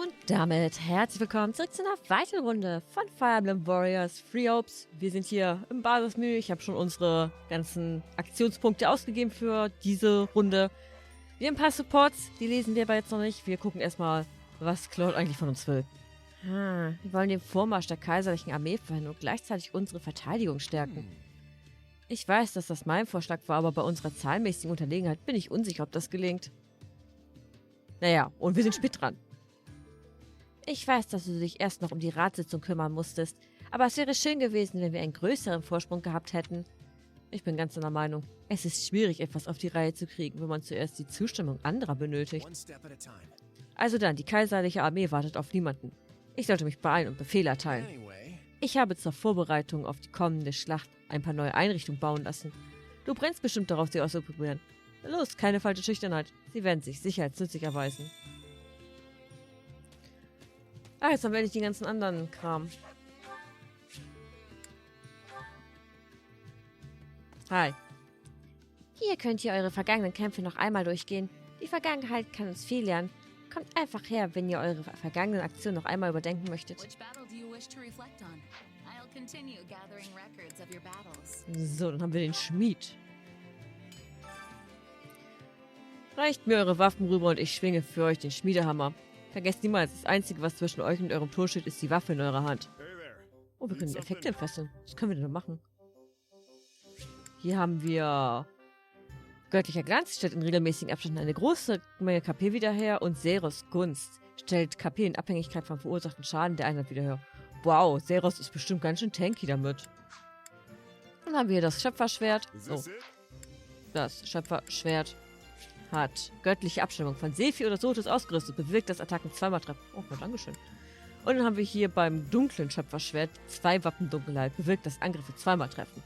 Und damit herzlich willkommen zurück zu einer weiteren Runde von Fire Emblem Warriors Free Hopes. Wir sind hier im Basismenü. Ich habe schon unsere ganzen Aktionspunkte ausgegeben für diese Runde. Wir haben ein paar Supports, die lesen wir aber jetzt noch nicht. Wir gucken erstmal, was Claude eigentlich von uns will. Wir wollen den Vormarsch der kaiserlichen Armee verhindern und gleichzeitig unsere Verteidigung stärken. Ich weiß, dass das mein Vorschlag war, aber bei unserer zahlenmäßigen Unterlegenheit bin ich unsicher, ob das gelingt. Naja, und wir sind spät dran. Ich weiß, dass du dich erst noch um die Ratssitzung kümmern musstest, aber es wäre schön gewesen, wenn wir einen größeren Vorsprung gehabt hätten. Ich bin ganz deiner Meinung. Es ist schwierig, etwas auf die Reihe zu kriegen, wenn man zuerst die Zustimmung anderer benötigt. Also dann, die kaiserliche Armee wartet auf niemanden. Ich sollte mich beeilen und Befehle erteilen. Ich habe zur Vorbereitung auf die kommende Schlacht ein paar neue Einrichtungen bauen lassen. Du brennst bestimmt darauf, sie auszuprobieren. Los, keine falsche Schüchternheit. Sie werden sich sicher als nützlich erweisen. Ah, jetzt haben wir nicht den ganzen anderen Kram. Hi. Hier könnt ihr eure vergangenen Kämpfe noch einmal durchgehen. Die Vergangenheit kann uns viel lernen. Kommt einfach her, wenn ihr eure vergangenen Aktionen noch einmal überdenken möchtet. So, dann haben wir den Schmied. Reicht mir eure Waffen rüber und ich schwinge für euch den Schmiedehammer. Vergesst niemals, das Einzige, was zwischen euch und eurem Tor steht, ist die Waffe in eurer Hand. Oh, wir können die Effekte entfesseln. Was können wir denn noch machen? Hier haben wir... Göttlicher Glanz stellt in regelmäßigen Abständen eine große Menge KP wieder her und Seros Gunst stellt KP in Abhängigkeit vom verursachten Schaden der Einheit wieder her. Wow, Seros ist bestimmt ganz schön tanky damit. Dann haben wir hier das Schöpferschwert. Oh. Das Schöpferschwert hat göttliche Abstimmung von Sephi oder Sotus ausgerüstet, bewirkt, dass Attacken zweimal treffen. Oh, na, dankeschön. Und dann haben wir hier beim dunklen Schöpferschwert 2 Wappen Dunkelheit, bewirkt, dass Angriffe zweimal treffen.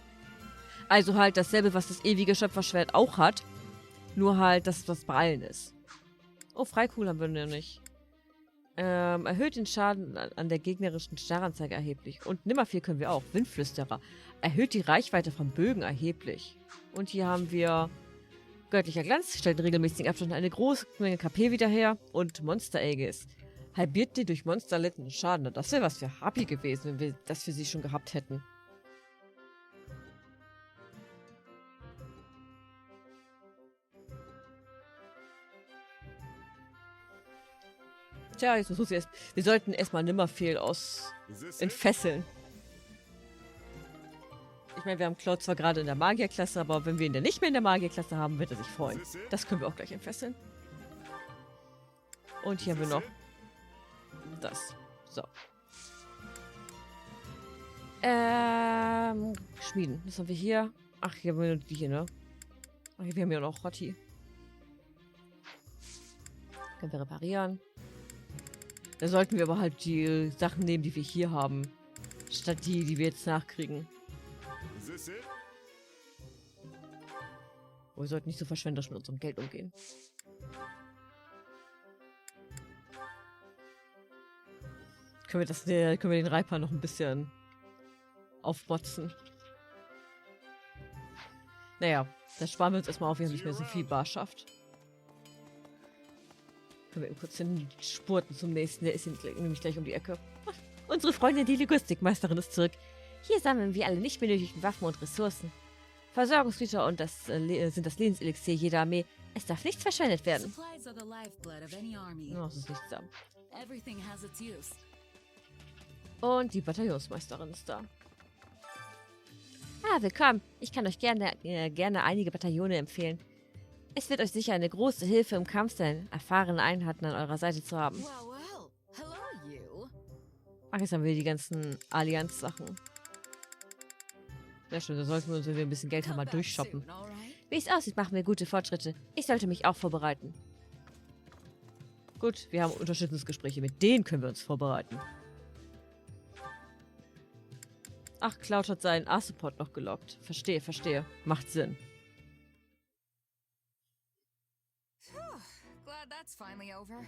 Also halt dasselbe, was das ewige Schöpferschwert auch hat, nur halt, dass das bei allen ist. Oh, Freikugel haben wir noch nicht. Erhöht den Schaden an der gegnerischen Starranzeige erheblich. Und Nimmerviel können wir auch. Windflüsterer. Erhöht die Reichweite von Bögen erheblich. Und hier haben wir Göttlicher Glanz, stellt in regelmäßigen Abständen eine große Menge KP wieder her. Und Monster Aegis. Halbiert die durch Monster erlittenen Schaden. Das wäre was für Happy gewesen, wenn wir das für sie schon gehabt hätten. Tja, jetzt muss ich wir sollten erstmal Nimmerfehl entfesseln. Ich meine, wir haben Claude zwar gerade in der Magierklasse, aber wenn wir ihn dann nicht mehr in der Magierklasse haben, wird er sich freuen. Das können wir auch gleich entfesseln. Und hier haben wir noch das. So. Schmieden. Was haben wir hier? Ach, hier haben wir nur die hier, ne? Ach, wir haben ja noch Rotti. Können wir reparieren. Da sollten wir aber halt die Sachen nehmen, die wir hier haben. Statt die wir jetzt nachkriegen. Wir sollten nicht so verschwenderisch mit unserem Geld umgehen. Können wir den Reiper noch ein bisschen aufmotzen. Naja, das sparen wir uns erstmal auf, wir haben nicht mehr so viel Barschaft. Können wir eben kurz den Spurten zum nächsten, der ist nämlich gleich um die Ecke. Unsere Freundin, die Linguistikmeisterin, ist zurück. Hier sammeln wir alle nicht benötigten Waffen und Ressourcen. Versorgungsgüter und das sind das Lebenselixier jeder Armee. Es darf nichts verschwendet werden. Oh, das ist nichts da. Und die Bataillonsmeisterin ist da. Ah, willkommen. Ich kann euch gerne einige Bataillone empfehlen. Es wird euch sicher eine große Hilfe im Kampf sein, erfahrene Einheiten an eurer Seite zu haben. Ach, jetzt haben wir die ganzen Allianz-Sachen. Sehr schön, da sollten wir uns, wenn wir ein bisschen Geld haben, mal durchshoppen. Wie es aussieht, machen wir gute Fortschritte. Ich sollte mich auch vorbereiten. Gut, wir haben Unterstützungsgespräche. Mit denen können wir uns vorbereiten. Ach, Cloud hat seinen A-Support noch gelockt. Verstehe, verstehe. Macht Sinn. Glad that's finally over.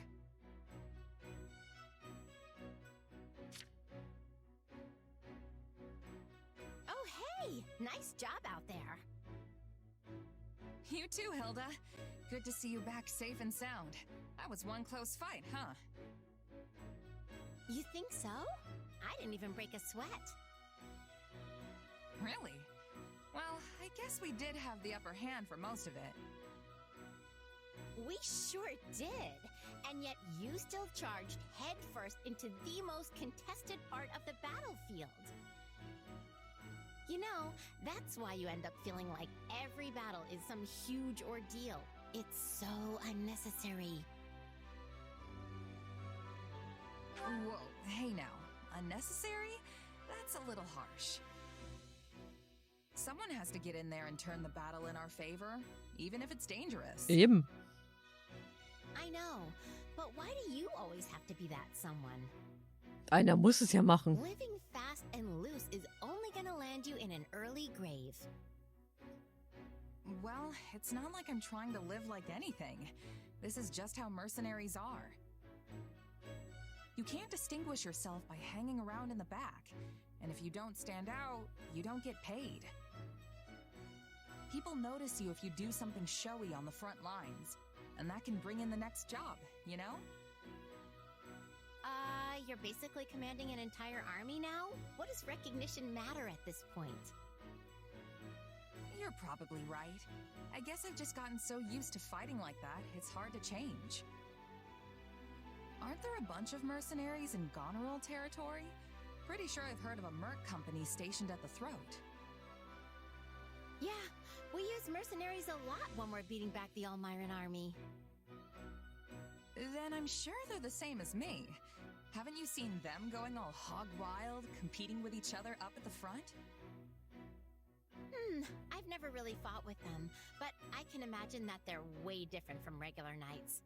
Oh, hey! Nice job out there. You too, Hilda. Good to see you back safe and sound. That was one close fight, huh? So? I didn't even break a sweat. Really? Well, I guess we did have the upper hand for most of it. We sure did. And yet you still charged headfirst into the most contested part of the battlefield. You know, that's why you end up feeling like every battle is some huge ordeal. It's so unnecessary. Whoa, hey now. Unnecessary? That's a little harsh. Someone has to get in there and turn the battle in our favor, even if it's dangerous. Eben. I know, but why do you always have to be that someone? Einer muss es ja machen. Living fast and loose is only gonna land you in an early grave. Well, it's not like I'm trying to live like anything. This is just how mercenaries are. You can't distinguish yourself by hanging around in the back, and if you don't stand out, you don't get paid. People notice you if you do something showy on the front lines, and that can bring in the next job, you know? You're basically commanding an entire army now? What does recognition matter at this point? You're probably right. I guess I've just gotten so used to fighting like that, it's hard to change. Aren't there a bunch of mercenaries in Goneril territory? Pretty sure I've heard of a merc company stationed at the throat. Yeah, we use mercenaries a lot when we're beating back the Almiran army. Then I'm sure they're the same as me. Haven't you seen them going all hog wild, competing with each other up at the front? I've never really fought with them, but I can imagine that they're way different from regular knights.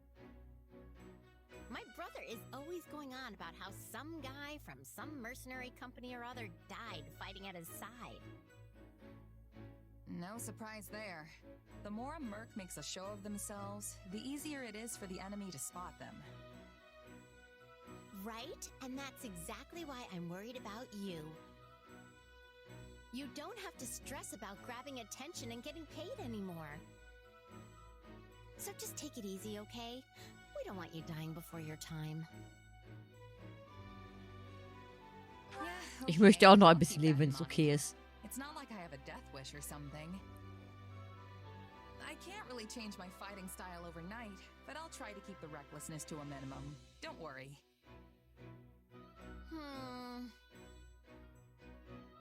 My brother is always going on about how some guy from some mercenary company or other died fighting at his side. No surprise there. The more a merc makes a show of themselves, the easier it is for the enemy to spot them. Right? And that's exactly why I'm worried about you. You don't have to stress about grabbing attention and getting paid anymore. So just take it easy, okay? We don't want you dying before your time. Yeah, Ich möchte auch noch ein I'll bisschen keep leben, that wenn in es mind. okay ist. It's not like I have a death wish or something. I can't really change my fighting style overnight, but I'll try to keep the recklessness to a minimum. Don't worry.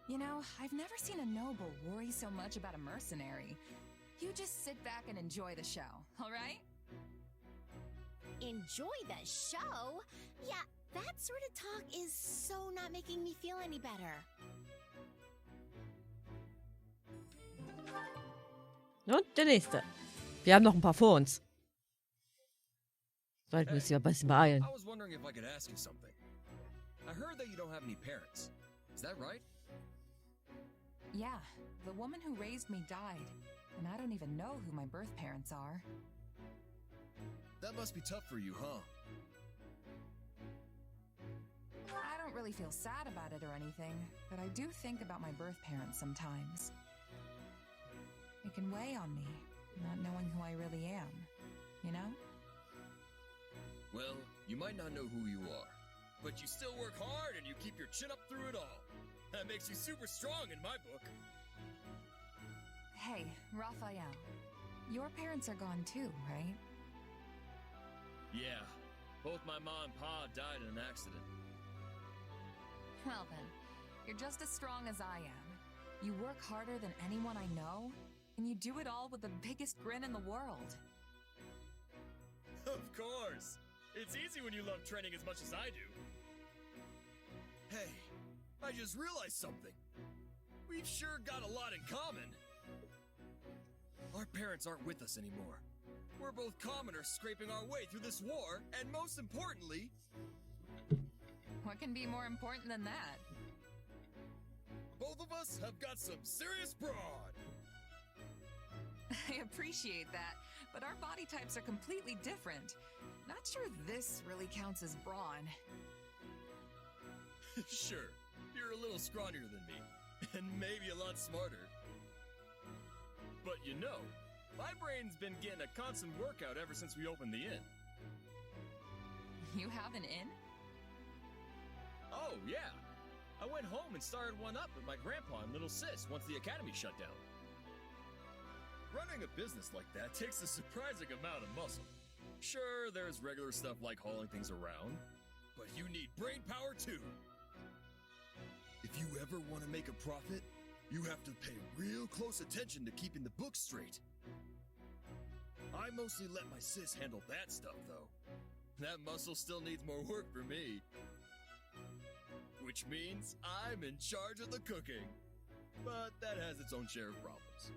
You know, I've never seen a noble worry so much about a mercenary. You just sit back and enjoy the show, all right? Enjoy the show? Yeah, that sort of talk is so not making me feel any better. Und der nächste. Wir haben noch ein paar vor uns. Sollten wir uns ja ein bisschen beeilen. I was wondering if I could ask you something. I heard that you don't have any parents. Is that right? Yeah, the woman who raised me died, and I don't even know who my birth parents are. That must be tough for you, huh? I don't really feel sad about it or anything, but I do think about my birth parents sometimes. It can weigh on me, not knowing who I really am, you know? Well, you might not know who you are, but you still work hard and you keep your chin up through it all. That makes you super strong in my book. Hey, Raphael, your parents are gone too, right? Yeah, both my mom and pa died in an accident. Well then, you're just as strong as I am. You work harder than anyone I know, and you do it all with the biggest grin in the world. Of course. It's easy when you love training as much as I do. Hey, I just realized something. We've sure got a lot in common. Our parents aren't with us anymore. We're both commoners scraping our way through this war, and most importantly... What can be more important than that? both of us have got some serious broad. I appreciate that, but our body types are completely different. Not sure this really counts as brawn. Sure, you're a little scrawnier than me, and maybe a lot smarter. But you know, my brain's been getting a constant workout ever since we opened the inn. You have an inn? Oh, yeah. I went home and started one up with my grandpa and little sis once the academy shut down. Running a business like that takes a surprising amount of muscle. Sure, there's regular stuff like hauling things around, but you need brain power too. If you ever want to make a profit, you have to pay real close attention to keeping the books straight. I mostly let my sis handle that stuff, though. That muscle still needs more work for me. Which means I'm in charge of the cooking. But that has its own share of problems.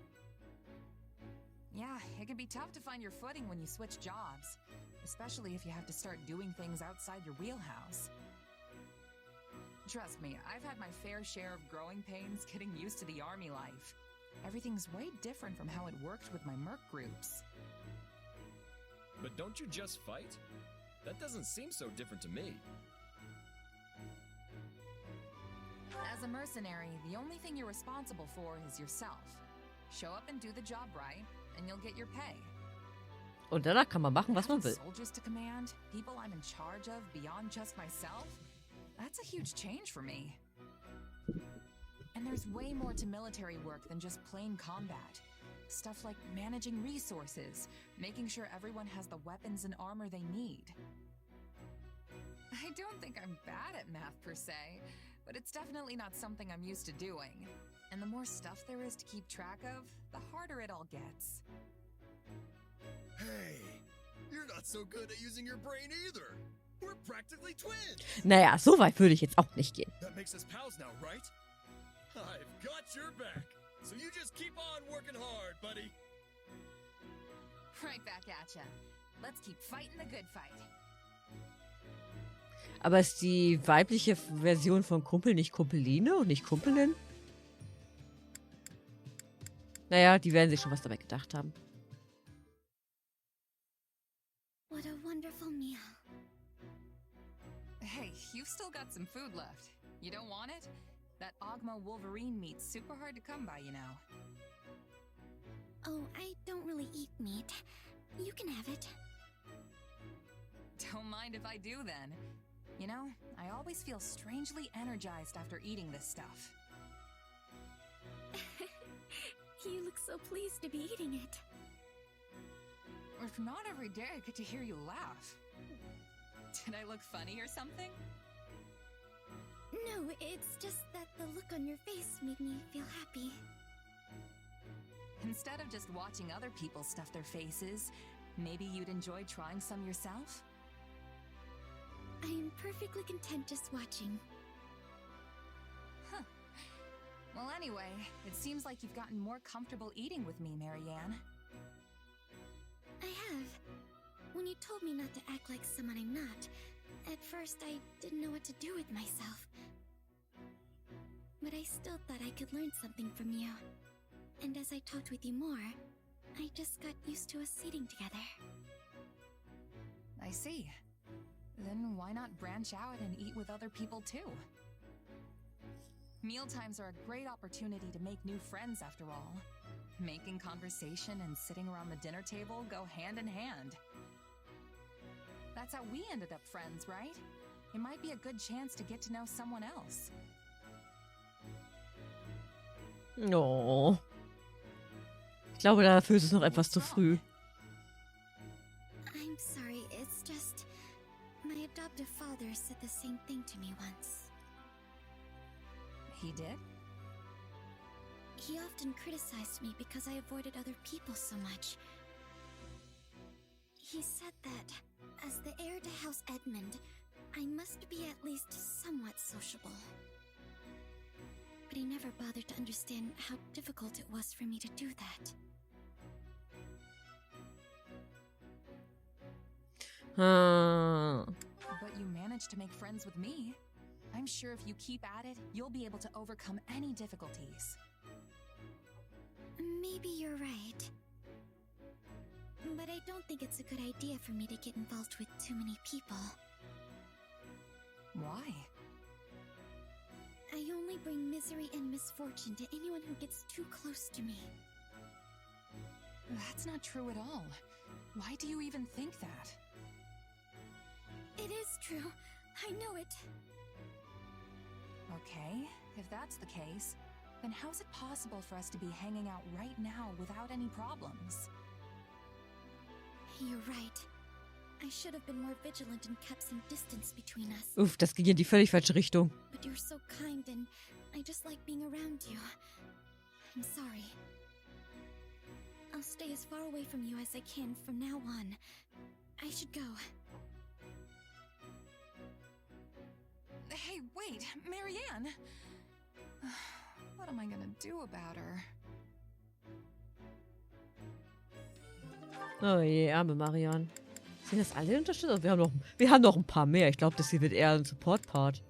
Yeah, it can be tough to find your footing when you switch jobs, especially if you have to start doing things outside your wheelhouse. Trust me, I've had my fair share of growing pains getting used to the army life. Everything's way different from how it worked with my merc groups. But don't you just fight? That doesn't seem so different to me. As a mercenary, the only thing you're responsible for is yourself. Show up and do the job right, and you'll get your pay. Und danach kann man machen, was man will. Soldiers to command, people I'm in charge of beyond just myself? That's a huge change for me. And there's way more to military work than just plain combat. Stuff like managing resources, making sure everyone has the weapons and armor they need. I don't think I'm bad at math per se, but it's definitely not something I'm used to doing. And the more stuff there is to keep track of, the harder it all gets. Hey, you're not so good at using your brain either. We're practically twins. Naja, so weit würde ich jetzt auch nicht gehen. That makes us pals now, right? I've got your back. So you just keep on working hard, buddy. Right back at ya. Let's keep fighting the good fight. Aber ist die weibliche Version von Kumpel nicht Kumpeline und nicht Kumpelin? Naja, die werden sich schon was dabei gedacht haben. What a wonderful meal. Hey, you've still got some food left. You don't want it? That Ogma Wolverine meat's super hard to come by, you know. Oh, I don't really eat meat. You can have it. Don't mind if I do then. You know, I always feel strangely energized after eating this stuff. You look so pleased to be eating it. If not every day I get to hear you laugh. Did I look funny or something? No, it's just that the look on your face made me feel happy. Instead of just watching other people stuff their faces, maybe you'd enjoy trying some yourself? I am perfectly content just watching. Huh. Well, anyway, it seems like you've gotten more comfortable eating with me, Marianne. I have. When you told me not to act like someone I'm not, at first I didn't know what to do with myself. But I still thought I could learn something from you. And as I talked with you more, I just got used to us eating together. I see. Then why not branch out and eat with other people too? Mealtimes are a great opportunity to make new friends after all. Making conversation and sitting around the dinner table go hand in hand. That's how we ended up friends, right? It might be a good chance to get to know someone else. Oh. Ich glaube, dafür ist es noch etwas zu früh. I'm sorry, it's just... My adoptive father said the same thing to me once. He did? He often criticized me because I avoided other people so much. He said that, as the heir to House Edmund, I must be at least somewhat sociable. But he never bothered to understand how difficult it was for me to do that. But you managed to make friends with me. I'm sure if you keep at it, you'll be able to overcome any difficulties. Maybe you're right. But I don't think it's a good idea for me to get involved with too many people. Why? I only bring misery and misfortune to anyone who gets too close to me. That's not true at all. Why do you even think that? It is true. I know it. Okay, if that's the case, then how's it possible for us to be hanging out right now without any problems? You're right. I should have been more vigilant and kept some distance between us. Uff, das ging in die völlig falsche Richtung. But you're so kind and I just like being around you. I'm sorry. I'll stay as far away from you as I can from now on. I should go. Hey, wait, Marianne! What am I gonna do about her? Oh je, arme Marianne. Sind das alle Unterstützer? Wir haben noch ein paar mehr. Ich glaube, das hier wird eher ein Support-Part.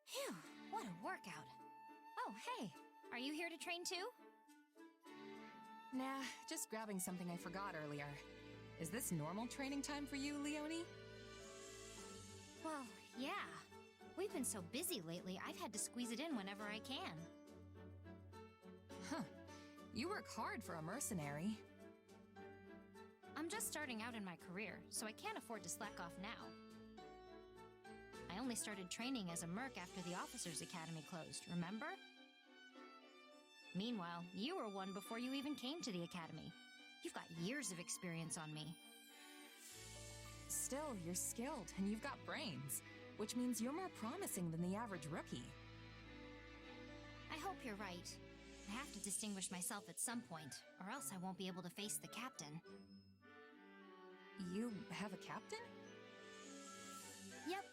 Phew, what a workout. Oh, hey, are you here to train too? Nah, just grabbing something I forgot earlier. Is this normal training time for you, Leonie? Well, yeah. We've been so busy lately, I've had to squeeze it in whenever I can. Huh. You work hard for a mercenary. I'm just starting out in my career, so I can't afford to slack off now. I only started training as a merc after the Officers Academy closed, remember? Meanwhile, you were one before you even came to the Academy. You've got years of experience on me. Still, you're skilled and you've got brains, which means you're more promising than the average rookie. I hope you're right. I have to distinguish myself at some point, or else I won't be able to face the captain. You have a captain? Yep.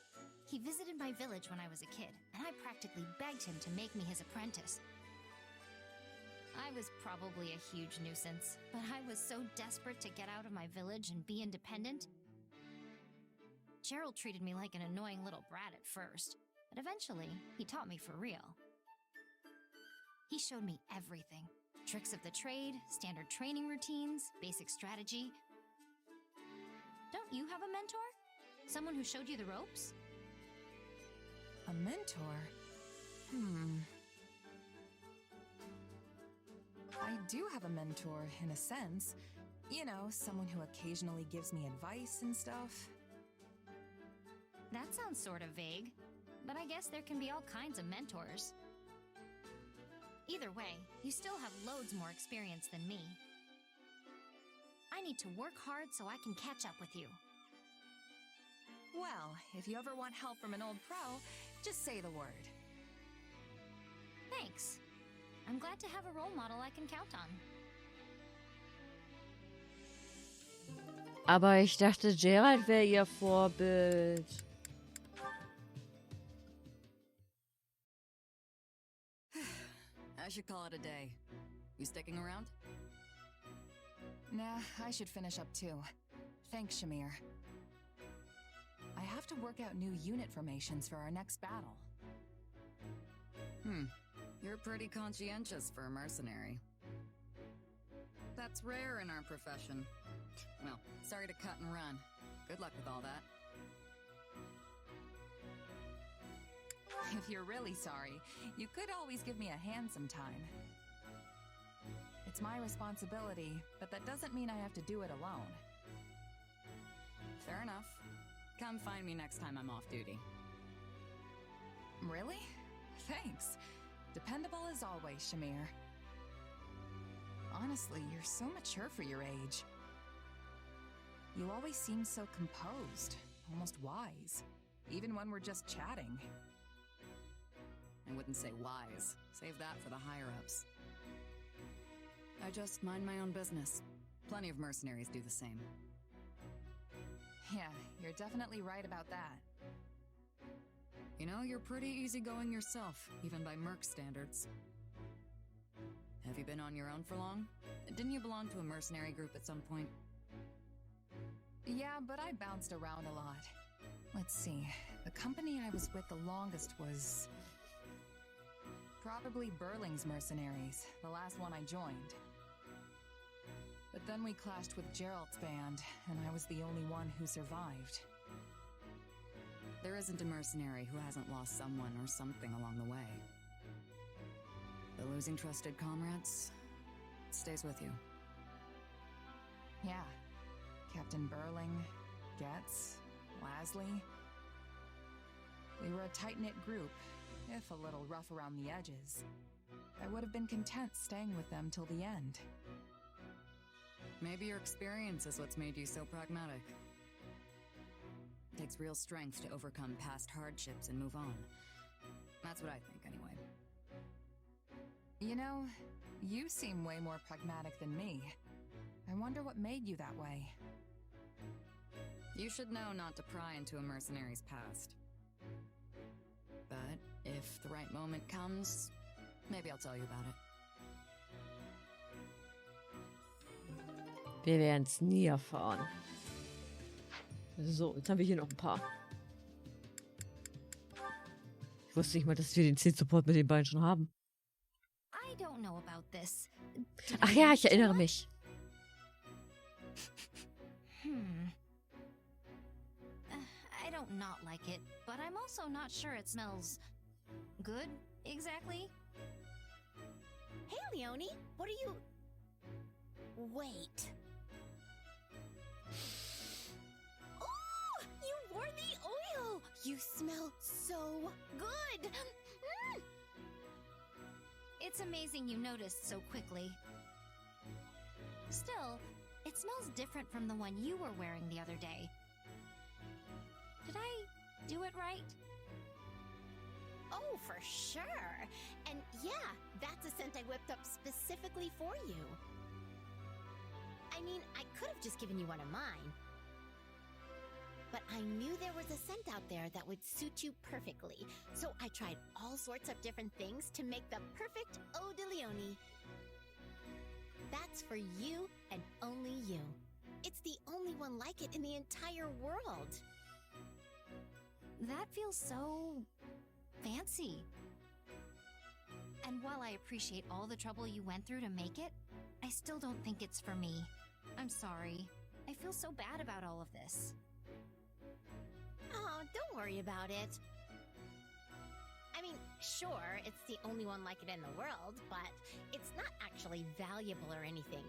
He visited my village when I was a kid, and I practically begged him to make me his apprentice. I was probably a huge nuisance, but I was so desperate to get out of my village and be independent. Gerald treated me like an annoying little brat at first, but eventually, he taught me for real. He showed me everything. Tricks of the trade, standard training routines, basic strategy. Don't you have a mentor? Someone who showed you the ropes? A mentor? I do have a mentor, in a sense. You know, someone who occasionally gives me advice and stuff. That sounds sort of vague, but I guess there can be all kinds of mentors. Either way, you still have loads more experience than me. I need to work hard so I can catch up with you. Well, if you ever want help from an old pro, just say the word. Thanks. I'm glad to have a role model I can count on. Aber ich dachte, Gerald wäre ihr Vorbild. I should call it a day. You sticking around? Nah, I should finish up too. Thanks, Shamir. I have to work out new unit formations for our next battle. You're pretty conscientious for a mercenary. That's rare in our profession. Well, sorry to cut and run. Good luck with all that. If you're really sorry, you could always give me a hand sometime. It's my responsibility, but that doesn't mean I have to do it alone. Fair enough. Come find me next time I'm off duty. Really? Thanks. Dependable as always, Shamir. Honestly, you're so mature for your age. You always seem so composed, almost wise, even when we're just chatting. I wouldn't say wise. Save that for the higher-ups. I just mind my own business. Plenty of mercenaries do the same. Yeah, you're definitely right about that. You know, you're pretty easygoing yourself, even by merc standards. Have you been on your own for long? Didn't you belong to a mercenary group at some point? Yeah, but I bounced around a lot. Let's see, the company I was with the longest was... probably Burling's mercenaries, the last one I joined. But then we clashed with Gerald's band, and I was the only one who survived. There isn't a mercenary who hasn't lost someone or something along the way. The Losing trusted comrades stays with you. Yeah. Captain Burling, Getz, Lasley. We were a tight-knit group, if a little rough around the edges. I would have been content staying with them till the end. Maybe your experience is what's made you so pragmatic. It takes real strength to overcome past hardships and move on. That's what I think, anyway. You know, you seem way more pragmatic than me. I wonder what made you that way. You should know not to pry into a mercenary's past. But if the right moment comes, maybe I'll tell you about it. Wir werden es nie erfahren. So, jetzt haben wir hier noch ein paar. Ich wusste nicht mal, dass wir den 10-Support mit den beiden schon haben. I don't know about this. Ach ja, ich erinnere mich. I don't not like it, but I'm also not sure it smells good, exactly. Hey, Leonie, what are you... Wait. Oh, you wore the oil! You smell so good! Mm. It's amazing you noticed so quickly. Still, it smells different from the one you were wearing the other day. Did I do it right? Oh, for sure. And yeah, that's a scent I whipped up specifically for you. I mean, I could have just given you one of mine. But I knew there was a scent out there that would suit you perfectly. So I tried all sorts of different things to make the perfect Eau de Leonie. That's for you and only you. It's the only one like it in the entire world. That feels so fancy. And while I appreciate all the trouble you went through to make it, I still don't think it's for me. I'm sorry. I feel so bad about all of this. Oh, don't worry about it. I mean, sure, it's the only one like it in the world, but it's not actually valuable or anything.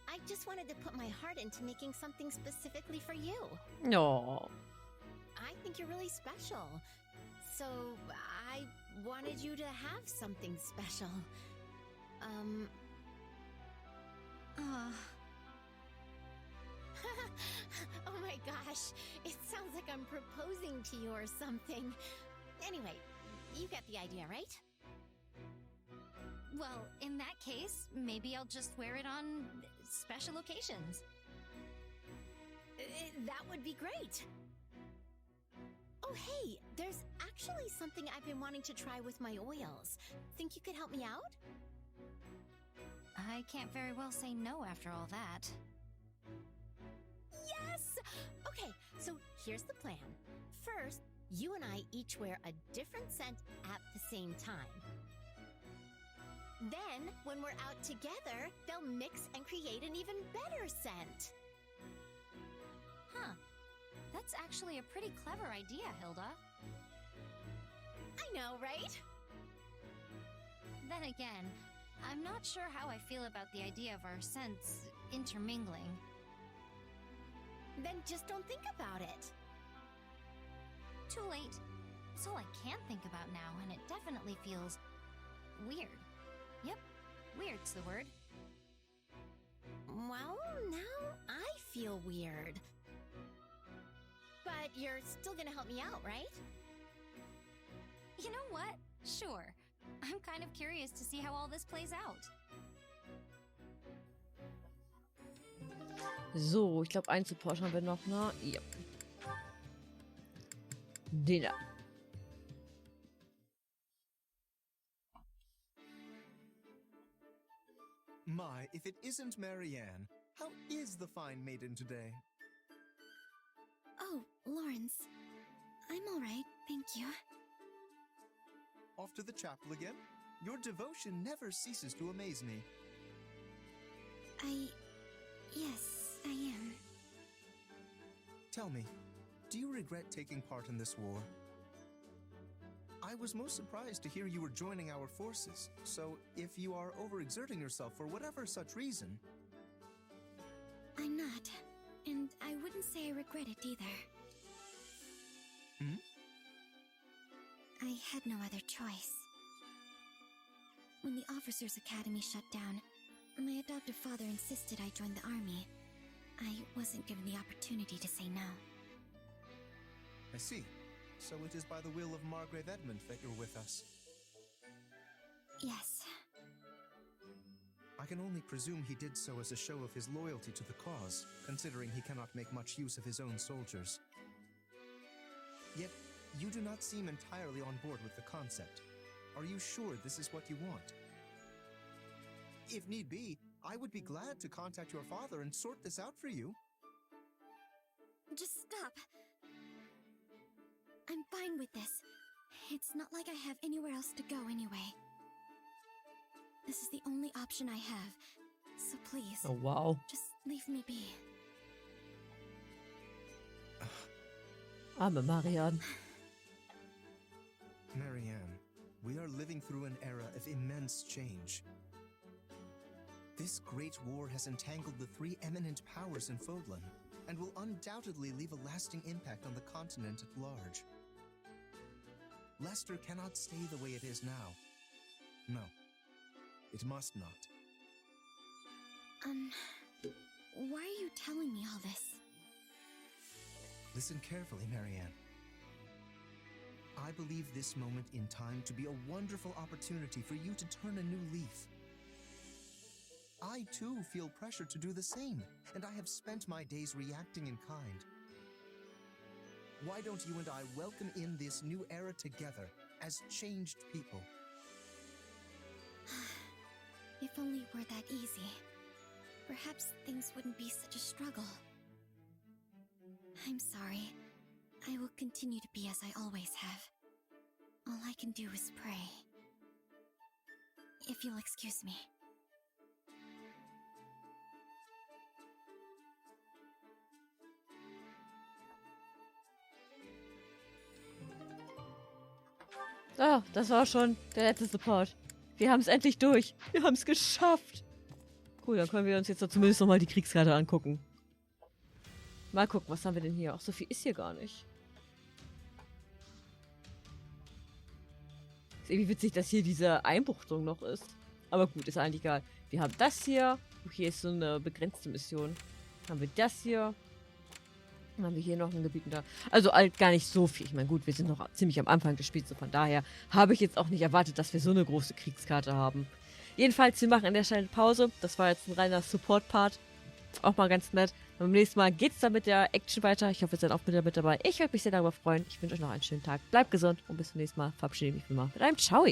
I just wanted to put my heart into making something specifically for you. No. I think you're really special. So I wanted you to have something special. Oh my gosh, it sounds like I'm proposing to you or something. Anyway, you get the idea, right? Well, in that case, maybe I'll just wear it on special occasions. That would be great. Oh, hey, there's actually something I've been wanting to try with my oils. Think you could help me out? I can't very well say no after all that. Yes! Okay, so here's the plan. First, you and I each wear a different scent at the same time. Then, when we're out together, they'll mix and create an even better scent. Huh. That's actually a pretty clever idea, Hilda. I know, right? Then again, I'm not sure how I feel about the idea of our scents intermingling. Then just don't think about it. Too late. It's all I can think about now, and it definitely feels weird. Yep, weird's the word. Well, now I feel weird. But you're still gonna help me out, right? You know what? Sure. I'm kind of curious to see how all this plays out. So, ich glaube, einen Support haben wir noch, ne? Ja. Den da. My, if it isn't Marianne, how is the fine maiden today? Oh, Lawrence. I'm all right, thank you. Off to the chapel again? Your devotion never ceases to amaze me. Yes, I am. Tell me, do you regret taking part in this war? I I was most surprised to hear you were joining our forces. So, if you are overexerting yourself for whatever such reason... I'm not. And I wouldn't say I regret it either. Hmm? I had no other choice. When the Officers' Academy shut down, my adoptive father insisted I join the army. I wasn't given the opportunity to say no. I see. So it is by the will of Margrave Edmund that you're with us. Yes. I can only presume he did so as a show of his loyalty to the cause, considering he cannot make much use of his own soldiers. Yet, you do not seem entirely on board with the concept. Are you sure this is what you want? If need be, I would be glad to contact your father and sort this out for you. Just stop. I'm fine with this. It's not like I have anywhere else to go anyway. This is the only option I have. So please, Oh, wow. just leave me be. Arme Marianne. Marianne, we are living through an era of immense change. This great war has entangled the three eminent powers in Fodlan, and will undoubtedly leave a lasting impact on the continent at large. Leicester cannot stay the way it is now. No, it must not. Why are you telling me all this? Listen carefully, Marianne. I believe this moment in time to be a wonderful opportunity for you to turn a new leaf. I too feel pressure to do the same, and I have spent my days reacting in kind. Why don't you and I welcome in this new era together as changed people? If only it were that easy. Perhaps things wouldn't be such a struggle. I'm sorry. I will continue to be as I always have. All I can do is pray. If you'll excuse me. So, das war schon der letzte Support. Wir haben es endlich durch. Wir haben es geschafft. Cool, dann können wir uns jetzt doch zumindest nochmal die Kriegskarte angucken. Mal gucken, was haben wir denn hier? Auch so viel ist hier gar nicht. Ist irgendwie witzig, dass hier diese Einbuchtung noch ist. Aber gut, ist eigentlich egal. Wir haben das hier. Hier ist so eine begrenzte Mission. Dann haben wir das hier. Dann haben wir hier noch ein Gebiet da. Also gar nicht so viel. Ich meine, gut, wir sind noch ziemlich am Anfang des Spiels. So von daher habe ich jetzt auch nicht erwartet, dass wir so eine große Kriegskarte haben. Jedenfalls, wir machen an der Stelle Pause. Das war jetzt ein reiner Support-Part. Auch mal ganz nett. Beim nächsten Mal geht es dann mit der Action weiter. Ich hoffe, ihr seid auch wieder mit dabei. Ich würde mich sehr darüber freuen. Ich wünsche euch noch einen schönen Tag. Bleibt gesund und bis zum nächsten Mal. Verabschiede mich wie immer mit einem Ciao.